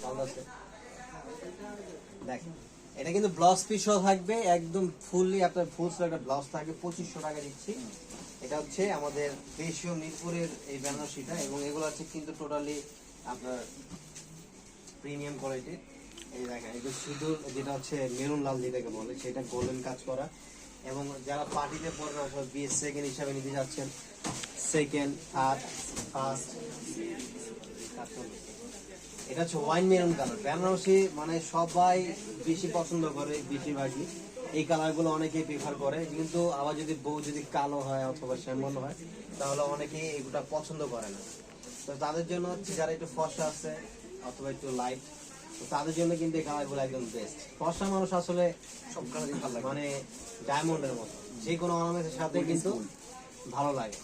ভালো আছে দেখেন, এটা কিন্তু ব্লাউজ পিসও থাকবে একদম ফুললি, আপনার ফুল স্লিভ একটা ব্লাউজ থাকবে, 2500 টাকা দিচ্ছি। এটা হচ্ছে আমাদের দেশীয় মিরপুরের এই বেনারসিটা, এবং এগুলো হচ্ছে কিন্তু টোটালি আপনার প্রিমিয়াম কোয়ালিটির। এই দেখেন এটা সিঁদুর, যেটা হচ্ছে মেরুন লাল যেটাকে বলে, সেটা গোল্ডেন কাজ করা। এবং যারা পার্টিতে পড়বেন অথবা বিয়ে সেকেন্ড হিসাবে নিতে যাচ্ছেন, সেকেন্ড থার্ড ফার্স্ট, এটা হচ্ছে ওয়াইন মেরুন কালার। বেনারসি মানে সবাই বেশি পছন্দ করে, বেশিরভাগই এই কালারগুলো অনেকেই প্রেফার করে, কিন্তু আবার যদি বউ যদি কালো হয় অথবা শ্যামল হয় তাহলে অনেকেই এগুলো পছন্দ করে না। তো তাদের জন্য হচ্ছে যারা একটু ফর্সা আছে অথবা একটু লাইট, তো তাদের জন্য কিন্তু এই কালারগুলো একদম বেস্ট। ফর্সা মানুষ আসলে সব কালার ভালো লাগে, মানে ডায়মন্ডের মতো, যে কোনো অর্নামেন্টের সাথে কিন্তু ভালো লাগে।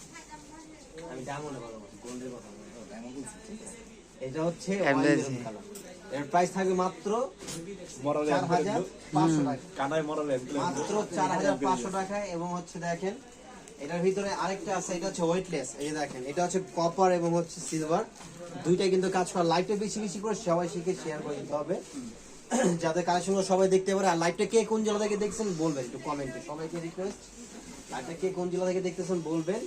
আমি ডায়মন্ডের কথা বলছি, গোল্ডের কথা বলছি। এটা হচ্ছে ওয়াইন মেরুন কালার। এর প্রাইস থাকবে মাত্র 4500 টাকা, মাত্র 4500 টাকায়। এবং হচ্ছে দেখেন এটার ভিতরে আরেকটা আছে, এটা হচ্ছে ওয়েটলেস। এই যে দেখেন, এটা হচ্ছে কপার এবং হচ্ছে সিলভার, দুইটাই কিন্তু কাজ করা। লাইটটা বেশি বেশি করে সবাই শিখে শেয়ার করে দিতে হবে, যাতে কালেকশনগুলো সবাই দেখতে পারে। আর লাইভটা কে কোন জেলা থেকে দেখছেন বলবেন একটু কমেন্টে, সবাইকে রিকোয়েস্ট, লাইভটা কে কোন জেলা থেকে দেখতেছেন বলবেন।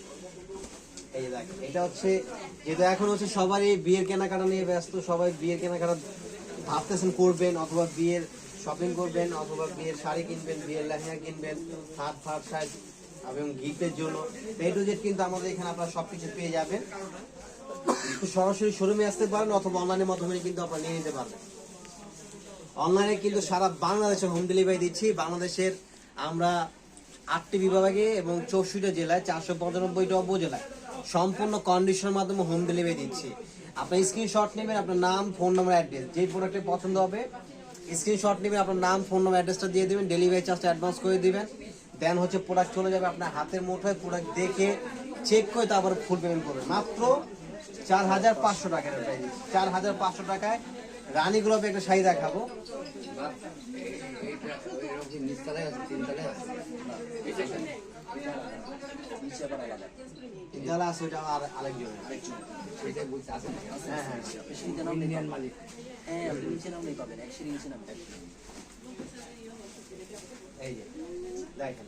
এই যে দেখেন, এটা হচ্ছে যেহেতু এখন হচ্ছে সবারই বিয়ের কেনাকাটা নিয়ে ব্যস্ত, সবাই বিয়ের কেনাকাটা ভাবতেছেন করবেন, অথবা বিয়ের শপিং করবেন, অথবা বিয়ের শাড়ি কিনবেন, বিয়ের লেহেঙ্গা কিনবেন, হাত সাইজ এবং গিফটের জন্য এ টু জেড কিন্তু আমাদের এখানে আপনারা সবকিছু পেয়ে যাবেন। সরাসরি শোরুমে আসতে পারেন অথবা অনলাইনের মাধ্যমে কিন্তু আপনারা নিয়ে নিতে পারবেন। অনলাইনে কিন্তু সারা বাংলাদেশে হোম ডেলিভারি দিচ্ছি। বাংলাদেশের আমরা 8টি বিভাগে এবং 64 জেলায় 495টা উপজেলায় সম্পূর্ণ কন্ডিশনের মাধ্যমে হোম ডেলিভারি দিচ্ছি। আপনার স্ক্রিনশট নেবেন, আপনার নাম, ফোন নাম্বার, অ্যাড্রেস, যে প্রোডাক্টে পছন্দ হবে স্ক্রিনশট নেবেন, আপনার নাম, ফোন নাম্বার, অ্যাড্রেসটা দিয়ে দেবেন, ডেলিভারি চার্জটা অ্যাডভান্স করে দিবেন। দেন হচ্ছে প্রোডাক্ট চলে যাবে আপনার হাতের মুঠোয়, প্রোডাক্ট দেখে চেক করে তারপরে ফুল পেমেন্ট করবেন। মাত্র 4500 টাকার প্রাইস, 4500 টাকায় রানী গোলাপি একটা শাড়ি দেখাবো।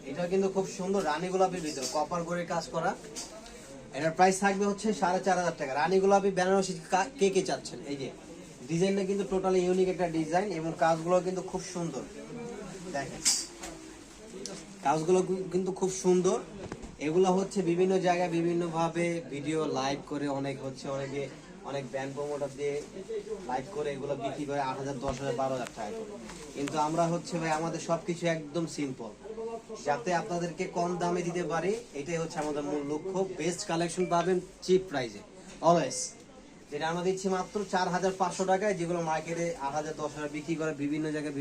এটা কিন্তু খুব সুন্দর রানী গোলাপের ভিতর কপার করে কাজ করা। এটার প্রাইস থাকবে হচ্ছে 4500 টাকা। রানী গোলাপি বেনারসি কে কে চাচ্ছেন? এই যে ডিজাইনটা কিন্তু টোটালি ইউনিক একটা ডিজাইন, এবং কাজগুলো কিন্তু খুব সুন্দর। দেখেন কাজগুলো কিন্তু খুব সুন্দর। এগুলো হচ্ছে বিভিন্ন জায়গায় বিভিন্ন ভাবে ভিডিও লাইভ করে অনেক ব্র্যান্ড প্রমোটার দিয়ে লাইভ করে এগুলো বিক্রি করে 8000, 10000, 12000 টাকা করে। কিন্তু আমরা হচ্ছে ভাই আমাদের সবকিছু একদম সিম্পল, যাতে আপনাদেরকে কম দামে দিতে পারি, এটাই হচ্ছে আমাদের মূল লক্ষ্য। বেস্ট কালেকশন পাবেন চিপ প্রাইসে অলওয়েজ। যেটা আমরা দিচ্ছি মাত্র 4500 টাকায়, যেগুলো মার্কেটে 8000, 10000 বিক্রি করে বিভিন্ন জায়গায়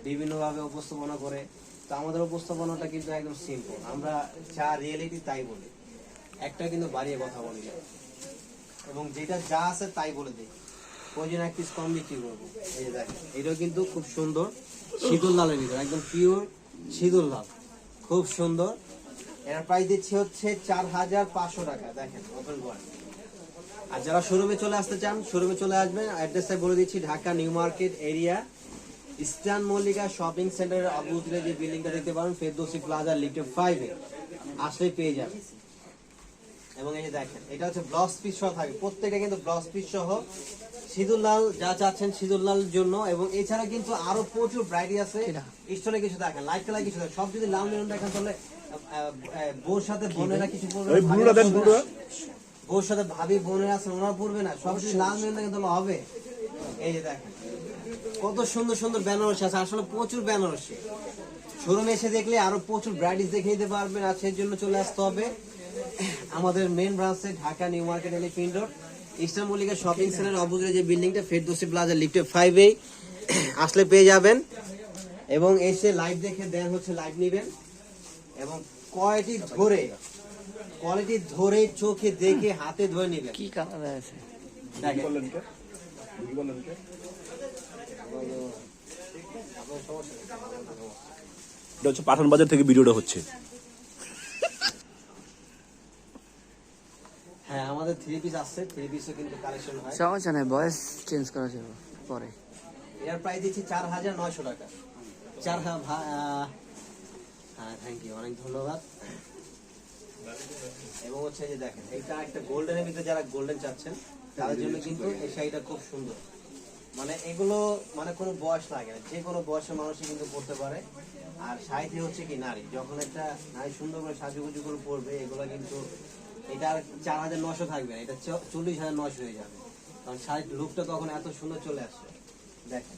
বিভিন্নভাবে উপস্থাপনা করে। তো আমাদের উপস্থাপনাটা কিন্তু একদম সিম্পল, আমরা যা রিয়েলিটি তাই বলি, একটা কিন্তু বাড়িয়ে কথা বলি না, এবং যেটা যা আছে তাই বলে দিই। প্রয়োজন এক পিস কম বিক্রি করবো। এই যে দেখেন, এটাও কিন্তু খুব সুন্দর সিঁদুর লালের ভিতরে, একদম পিওর সিঁদুর লাল, খুব সুন্দর। এর প্রাইস দিচ্ছি হচ্ছে 4500 টাকা। দেখেন ওপেন করেন। আর যারা শোরুমে চলে আসতে চান শোরুমে চলে আসবেন। অ্যাড্রেসটা বলে দিচ্ছি, Dhaka new market area, eastern Mallika shopping সেন্টারের অপোজিটে যে বিল্ডিংটা দেখতে পারেন ফেরদৌসি প্লাজা লিফট 5 এ আসলেই পেয়ে যাবেন। এবং এই যে দেখেন, এটা হচ্ছে ব্লাউজ পিস সহ থাকে, প্রত্যেকটা কিন্তু ব্লাউজ পিস সহ। সিঁদুর লাল যা চাচ্ছেন সিঁদুর লালের জন্য, এবং এছাড়া কিন্তু আরো প্রচুর ভ্যারাইটি আছে। স্টোনে কিছু দেখেন, লাইট কালার কিছু দেখেন, সব যদি লাল মেরুন দেখেন তাহলে বউর সাথে বোনেরা কিছু পড়বে, বউর সাথে ভাবি বোনেরা আছে ওনারা পড়বে না, সব যদি লাল মেরুন দেখেন তাহলে হবে। এই যে দেখেন কত সুন্দর সুন্দর বেনারসি আছে, আসলে প্রচুর বেনারসি। শোরুমে এসে দেখলে আরো প্রচুর ভ্যারাইটিস দেখে নিতে পারবেন। আর সেই জন্য চলে আসতে হবে আমাদের মেইন ব্রাঞ্চে, Dhaka new market elephant road, eastern Mallika shopping centre অপোজিটে যে বিল্ডিংটা ফেরদৌসি প্লাজা লিফট 5 এ আসলে পেয়ে যাবেন। এবং এসে লাইভ দেখে দেন হচ্ছে লাইভ নেবেন, এবং কোয়ালিটি ধরে চোখে দেখে হাতে ধরে নেবেন। কি কালার আছে পাঠান বাজার থেকে ভিডিওটা হচ্ছে। হ্যাঁ, আমাদের আমাদের 3 পিস আছে, 3 পিসও কিন্তু কালেকশন হয়। সমস্যা নাই, ভয়েস চেঞ্জ করা যাবে পরে। এর প্রাইস দিচ্ছি 4900 টাকা। হ্যাঁ, থ্যাংক ইউ, অনেক ধন্যবাদ। এবং হচ্ছে যে দেখেন, এটা একটা গোল্ডেনের ভিতরে যারা গোল্ডেন চাচ্ছেন তাদের জন্য কিন্তু এই শাড়িটা খুব সুন্দর। মানে এগুলো মানে কোনো বয়স লাগে না, যে কোনো বয়সের মানুষই কিন্তু পড়তে পারে। আর শাড়িতে হচ্ছে কি নারী যখন একটা নারী সুন্দর করে সাজুগুজু করে পরবে, এগুলো কিন্তু এটা আর 4900 থাকবে না, এটা 40900 হয়ে যাবে, কারণ শাড়ির লুকটা তখন এত সুন্দর চলে আসছে। দেখেন,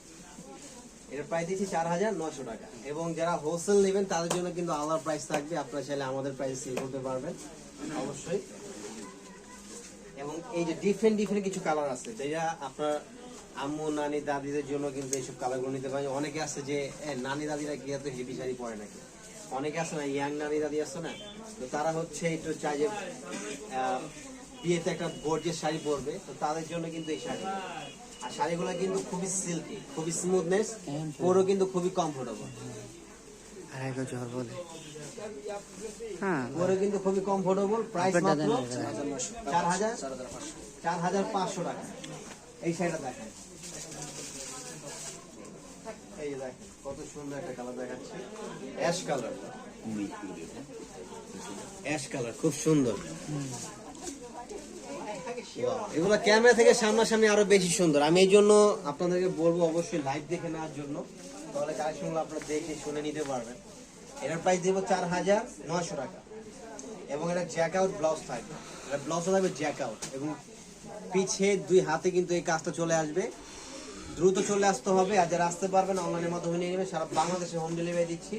এর প্রাইস দিচ্ছি 4900 টাকা। এবং যারা হোলসেল নেবেন তাদের জন্য কিন্তু আলাদা প্রাইস থাকবে, আপনারা চাইলে আমাদের প্রাইসে সেল করতে পারবেন অবশ্যই। এবং এই যে ডিফারেন্ট কিছু কালার আছে, যেটা আপনার আম্মু নানি দাদিদের জন্য কিন্তু এইসব কালারগুলো নিতে পারেন। অনেকে আছে যে নানি দাদিরা কি এত হেভি শাড়ি পরে নাকি, অনেকে আছে না ইয়াং নানি দাদি আছে না, তো তারা হচ্ছে একটু চাই যে বিয়েতে একটা গর্জিয়াস শাড়ি পরবে, তো তাদের জন্য কিন্তু এই শাড়ি। আর শাড়িগুলো কিন্তু খুবই সিল্কি, খুবই স্মুথনেস, পরেও কিন্তু খুবই কমফোর্টেবল। আর এক জ্বর বলে, হ্যাঁ পরে কিন্তু খুবই কমফোর্টেবল। প্রাইস মাত্র 4500 টাকা। এই শাড়িটা দেখেন, এই যে দেখেন কত সুন্দর একটা কালার দেখাচ্ছে, অ্যাশ কালার। অ্যাশ কালার খুব সুন্দর। এগুলো ক্যামেরা থেকে সামনাসামনি আরো বেশি সুন্দর। আমি এই জন্য আপনাদেরকে বলবো অবশ্যই লাইভ দেখে নেওয়ার জন্য, তাহলে কালেকশনগুলো আপনারা দেখে শুনে নিতে পারবেন। এটার প্রাইস দেবো 4900 টাকা। এবং এটা জ্যাক আউট ব্লাউজ থাকবে, এটা ব্লাউজও থাকবে জ্যাক আউট, এবং পিছে 2 হাতে কিন্তু এই কাজটা চলে আসবে। দ্রুত চলে আসতে হবে, আর যারা আসতে পারবেন অনলাইনের মাধ্যমে নিয়ে নেবেন। সারা বাংলাদেশে হোম ডেলিভারি দিচ্ছি।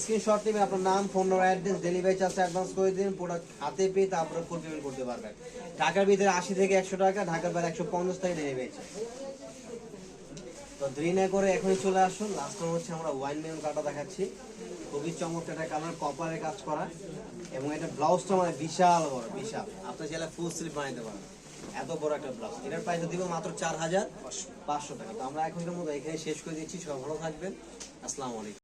স্ক্রিনশট নেবেন, আপনার নাম, ফোন নম্বর, অ্যাড্রেস, ডেলিভারি চার্জ অ্যাডভান্স করে দিন, প্রোডাক্ট হাতে পেয়ে তারপরে ফুল পেমেন্ট করতে পারবেন। ঢাকার ভিতরে 80 থেকে 100 টাকা, ঢাকার বাইরে 150 টাকা ডেলিভারি চার্জ। তো দেরি না করে এখনই চলে আসুন। লাস্ট হচ্ছে আমরা ওয়াইন মেরুন কাটা দেখাচ্ছি, খুবই চমৎকার একটা কালার, কপারের কাজ করা। এবং এটা ব্লাউজটা মানে বিশাল বড়, বিশাল। আপনি চাইলে ফুল স্লিভ বানাইতে পারেন, এত বড় একটা ব্লাউজ। এটার প্রাইস দিব মাত্র 4500 টাকা। তো আমরা এখনকার মতো এখানে শেষ করে দিচ্ছি। সব ভালো থাকবেন, আসসালামু আলাইকুম।